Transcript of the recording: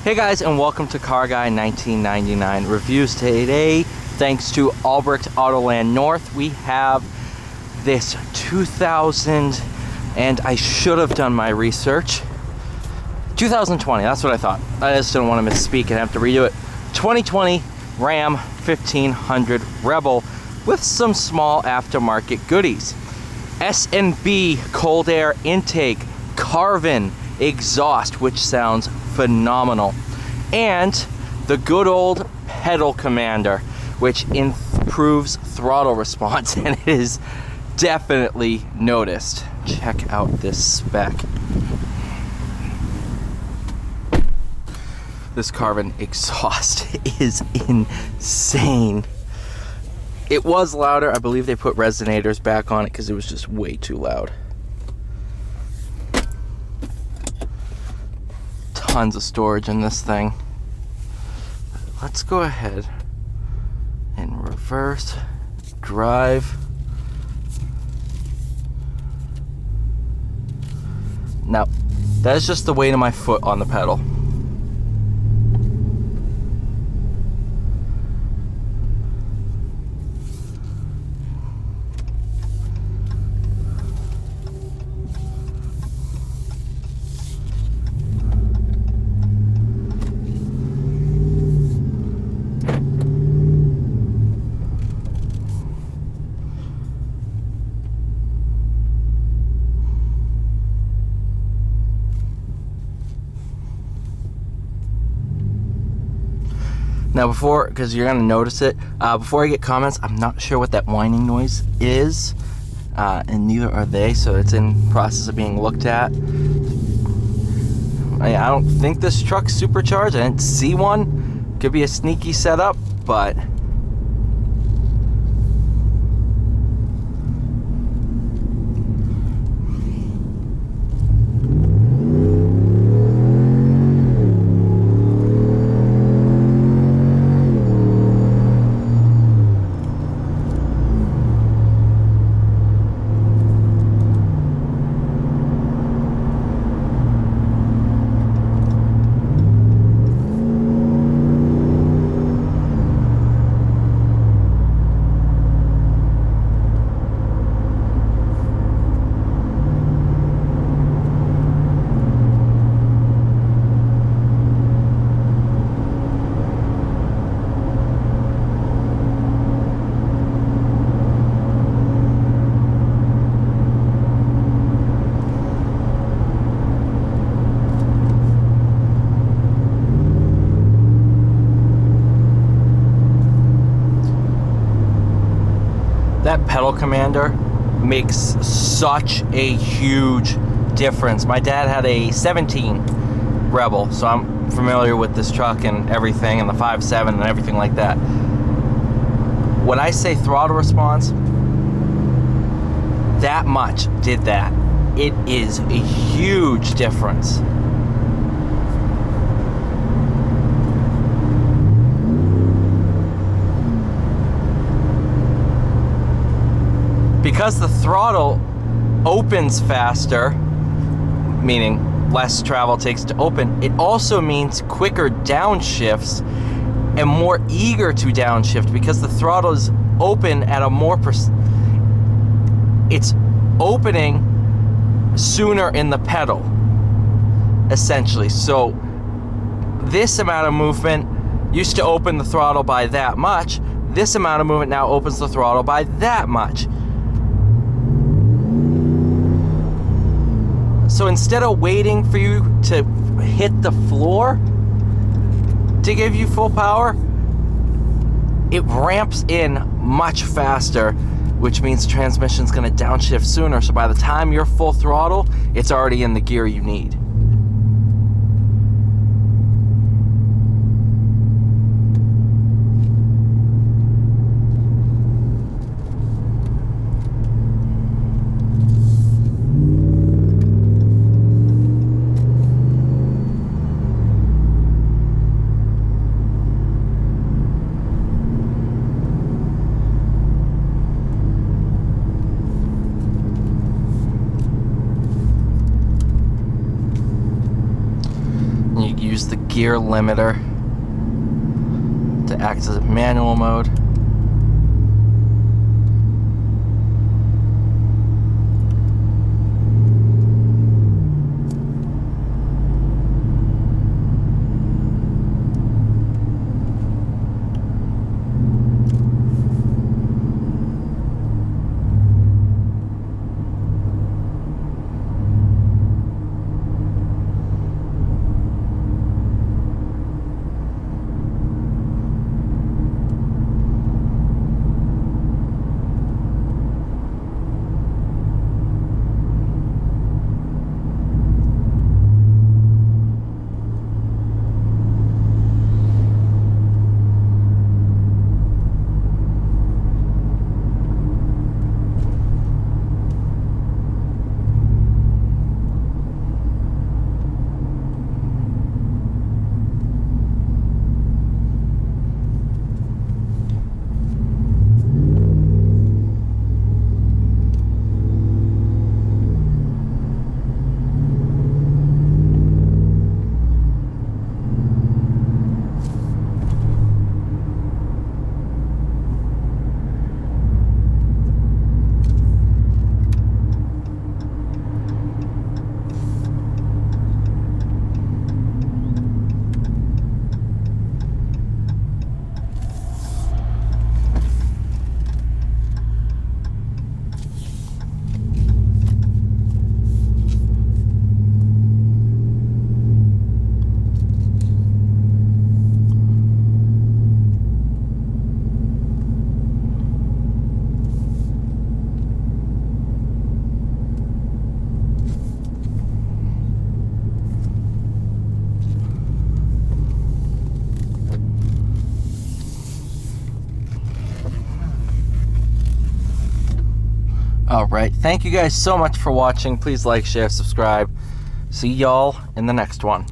Hey guys, and welcome to Car Guy 1999 Reviews. Today, thanks to Albrecht Autoland North, we have this 2000, and I should have done my research, 2020, that's what I thought. I just didn't want to misspeak and have to redo it. 2020 Ram 1500 Rebel with some small aftermarket goodies. S&B cold air intake, Carven exhaust, which sounds phenomenal, and the good old pedal commander, which improves throttle response, and it is definitely noticed. Check out this spec. This Carven exhaust is insane. It was louder. I believe they put resonators back on it because it was just way too loud. Tons of storage in this thing. Let's go ahead and reverse drive. Now, that is just the weight of my foot on the pedal. Now before, because you're going to notice it, before I get comments, I'm not sure what that whining noise is, and neither are they, so it's in process of being looked at. I don't think this truck's supercharged. I didn't see one. Could be a sneaky setup, but... that pedal commander makes such a huge difference. My dad had a 17 Rebel, so I'm familiar with this truck and everything, and the 5.7 and everything like that. When I say throttle response, that much did that. It is a huge difference. Because the throttle opens faster, meaning less travel takes to open, it also means quicker downshifts and more eager to downshift because the throttle is open at a more it's opening sooner in the pedal, essentially. So this amount of movement used to open the throttle by that much. This amount of movement now opens the throttle by that much. So instead of waiting for you to hit the floor to give you full power, it ramps in much faster, which means the transmission's gonna downshift sooner. So by the time you're full throttle, it's already in the gear you need. gear limiter to act as a manual mode. Alright, thank you guys so much for watching. Please like, share, subscribe. See y'all in the next one.